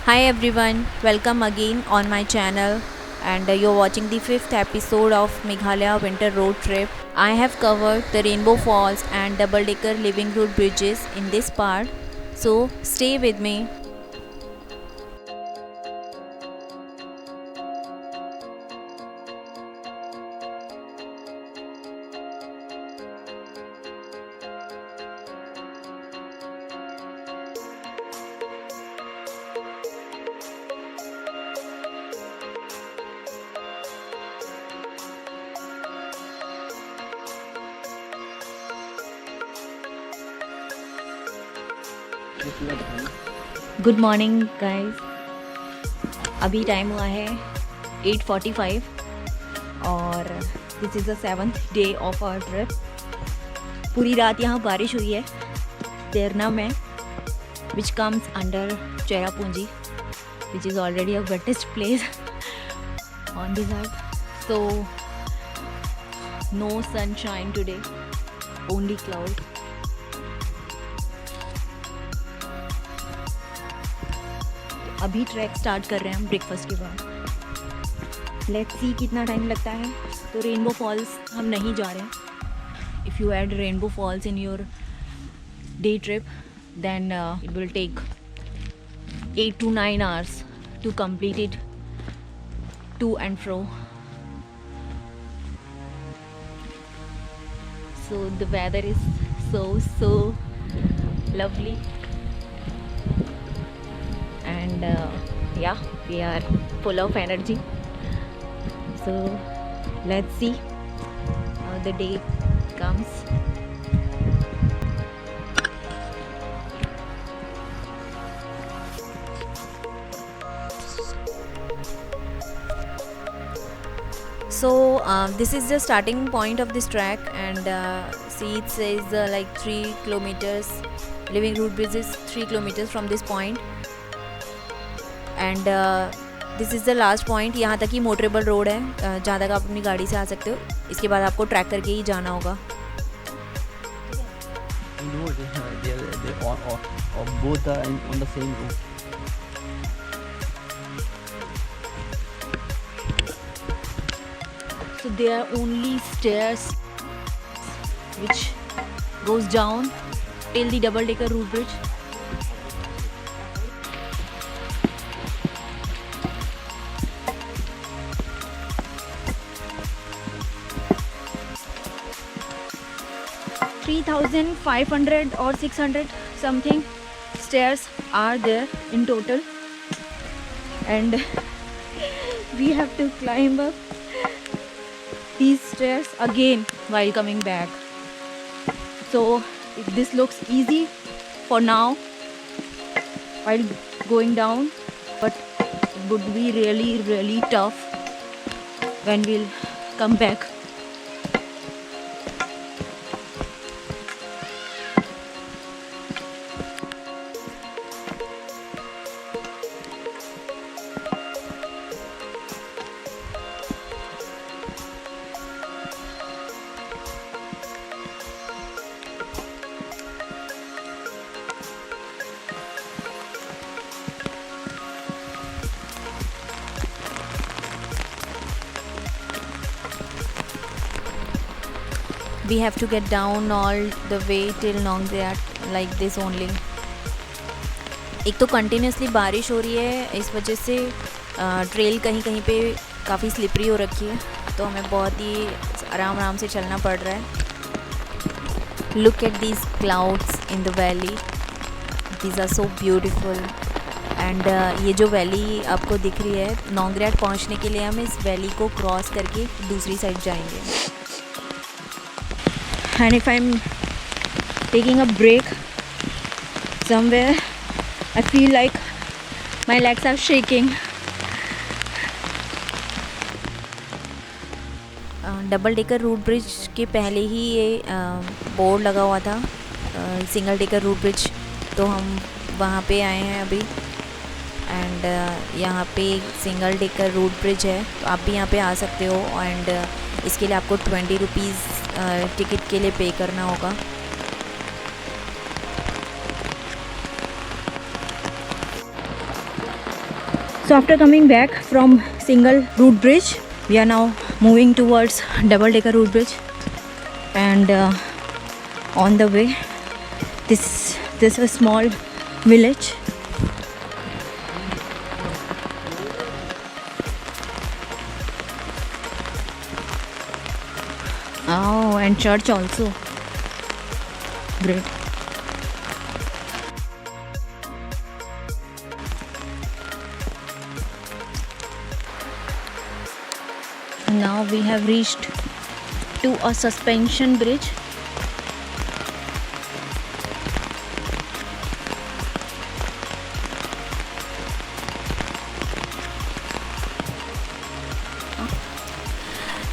Hi everyone, welcome again on my channel and you're watching the 5th episode of Meghalaya Winter Road Trip. I have covered the Rainbow Falls and double decker living root bridges in this part, so stay with me. Good morning guys, अभी time हुआ है 8:45 और this is the 7th day of our trip. पूरी रात यहाँ बारिश हुई है तेरना में, which comes under Cherrapunji, which is already a wettest place on this earth. So no sunshine today, only cloud. अभी ट्रैक स्टार्ट कर रहे हैं हम ब्रेकफास्ट के बाद। लेट्स सी कितना टाइम लगता है। तो रेनबो फॉल्स हम नहीं जा रहे हैं। If you add rainbow falls in your day trip then it will take 8 to 9 hours to complete it to and fro. So the weather is so lovely. And yeah, we are full of energy, so let's see how the day comes. So this is the starting point of this track, and see it says like 3 kilometers, living root bridge is 3 kilometers from this point. And this is the last point. यहाँ तक ही motorable road है, जहाँ तक आप अपनी गाड़ी से आ सकते हो। इसके बाद आपको ट्रैक करके ही जाना होगा। So there are only stairs which goes down till the double decker root bridge. $3,500 or 600 something stairs are there in total, and we have to climb up these stairs again while coming back. So if this looks easy for now while going down, but it would be really tough when we'll come back. We have to get down all the way till Nongriat like this only. एक तो continuously बारिश हो रही है, इस वजह से trail कहीं कहीं पे काफ़ी स्लिपरी हो रखी है, तो हमें बहुत ही आराम से चलना पड़ रहा है। Look at these clouds in the valley, these are so beautiful. And ये जो वैली आपको दिख रही है, नोंगरेट पहुंचने के लिए हम इस वैली को क्रॉस करके दूसरी साइड जाएंगे। And if I'm taking a break somewhere, I feel like my legs are shaking. Double decker root bridge के पहले ही ये बोर्ड लगा हुआ था सिंगल डेकर रूट ब्रिज, तो हम वहाँ पे आए हैं अभी। एंड यहाँ पे सिंगल डेकर रूट ब्रिज है, तो आप भी यहाँ पे आ सकते हो। एंड इसके लिए आपको 20 रुपीज़ टिकट के लिए पे करना होगा। So after coming back from single route bridge, we are now moving towards double decker route bridge, and on the way this is a small village. Oh, and church also. Great. Now we have reached to a suspension bridge.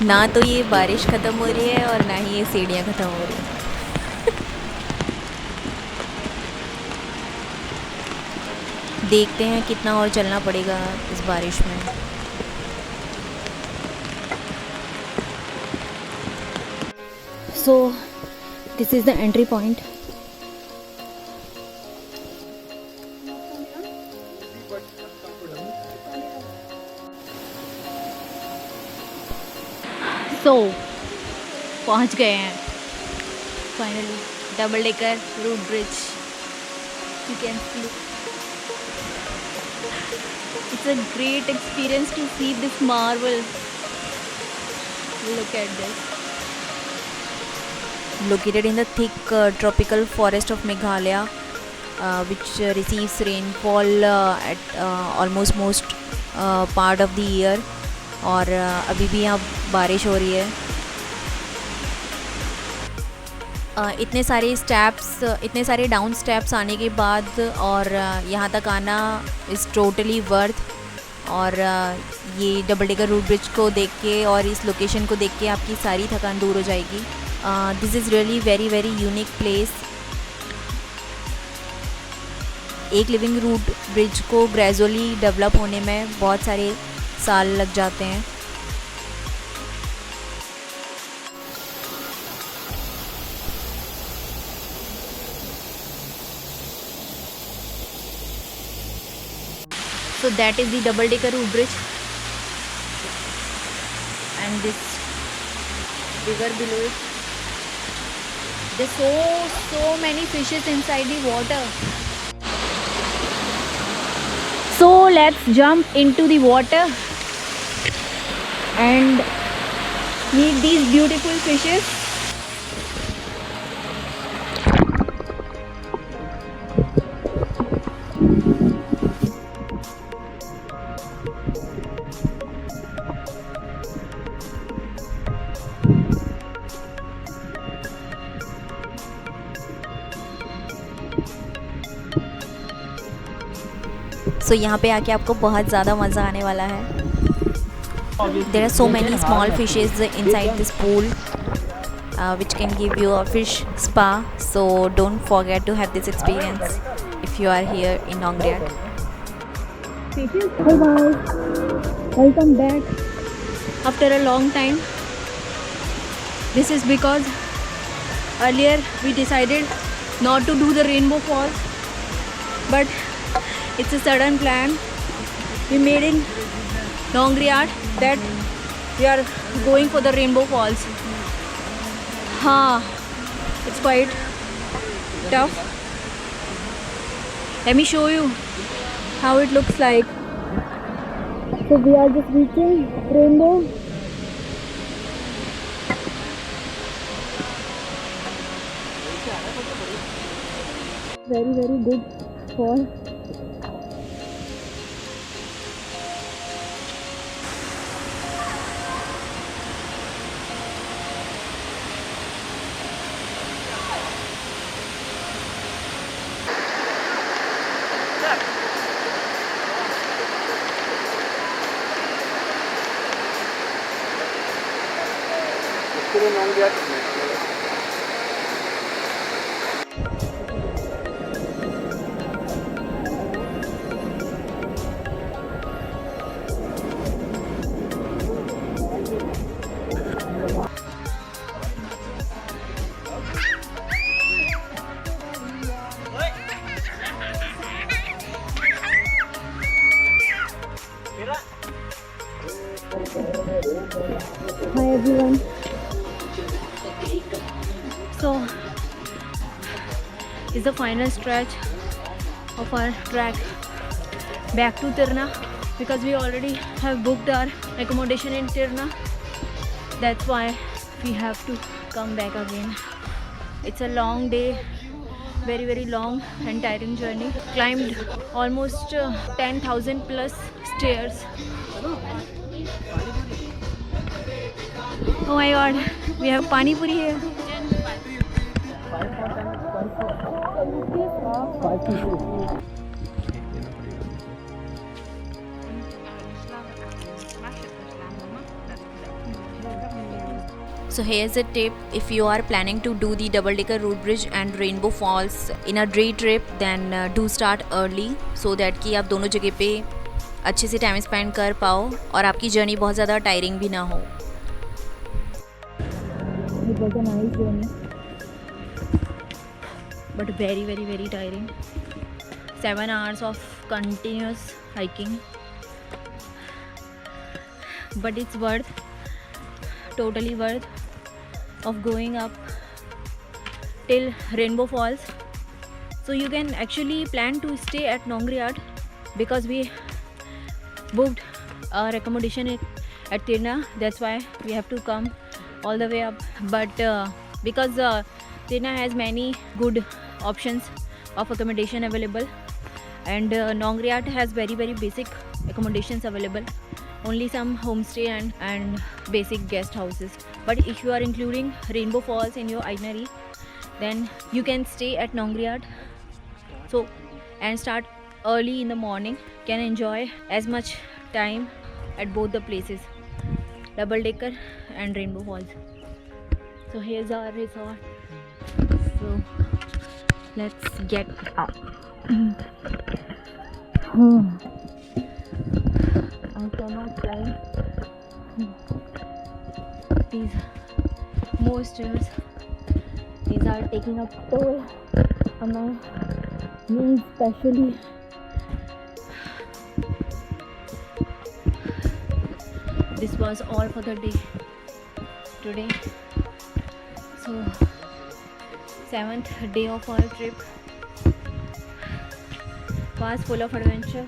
ना तो ये बारिश ख़त्म हो रही है और ना ही ये सीढ़ियाँ ख़त्म हो रही हैं। देखते हैं कितना और चलना पड़ेगा इस बारिश में। So this is the entry point. So पहुंच गए हैं finally double decker root bridge. You can see it's a great experience to see this marvel. Look at this. Located in the thick tropical forest of Meghalaya, which receives rainfall at almost most part of the year. और अभी भी यहाँ बारिश हो रही है. इतने सारे डाउन स्टेप्स आने के बाद और यहाँ तक आना इज़ टोटली वर्थ. और ये डबल डेकर रूट ब्रिज को देख के और इस लोकेशन को देख के आपकी सारी थकान दूर हो जाएगी. This is really very very unique place. एक लिविंग रूट ब्रिज को ग्रेजुअली डेवलप होने में बहुत सारे साल लग जाते हैं. So that is the double decker root bridge, and this river below it. There's so many fishes inside the water. So let's jump into the water and meet these beautiful fishes. So यहाँ पे आके आपको बहुत ज़्यादा मज़ा आने वाला है. There are so many small fishes inside this pool, which can give you a fish spa. So don't forget to have this experience if you are here in Nongriat. Fishes, hey guys, welcome back after a long time. This is because earlier we decided not to do the rainbow falls, but it's a sudden plan we made in Nongriat that we are going for the rainbow falls. It's quite tough. Let me show you how it looks like. So we are just reaching rainbow. Very very good fall. the final stretch of our trek back to Tirna, because we already have booked our accommodation in Tirna. That's why we have to come back again. It's a long day, very very long and tiring journey. Climbed almost 10,000 plus stairs. Oh my god, we have pani puri here. So here's a tip: if you are planning to do the double-decker road bridge and Rainbow Falls in a day trip, then do start early so that कि आप दोनों जगह पे अच्छे से time spend कर पाओ और आपकी जर्नी बहुत ज़्यादा टायरिंग भी ना हो. It was a nice journey, but very very very tiring. 7 hours of continuous hiking, but it's worth, totally worth of going up till Rainbow Falls. So you can actually plan to stay at Nongriat, because we booked our accommodation at Tirna. That's why we have to come all the way up. But because Tirna has many good options of accommodation available, and Nongriat has very very basic accommodations available, only some homestay and basic guest houses. But if you are including Rainbow Falls in your itinerary, then you can stay at Nongriat, so and start early in the morning, can enjoy as much time at both the places, Double Decker and Rainbow Falls. So here's our resort, so let's get up. I cannot climb these more stairs. These are taking a toll on my knees especially. This was all for the day today. So 7th day of our trip was full of adventure.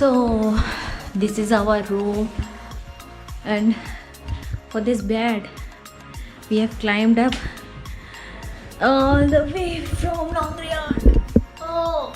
So this is our room, and for this bed we have climbed up all the way from Nongriat. Oh,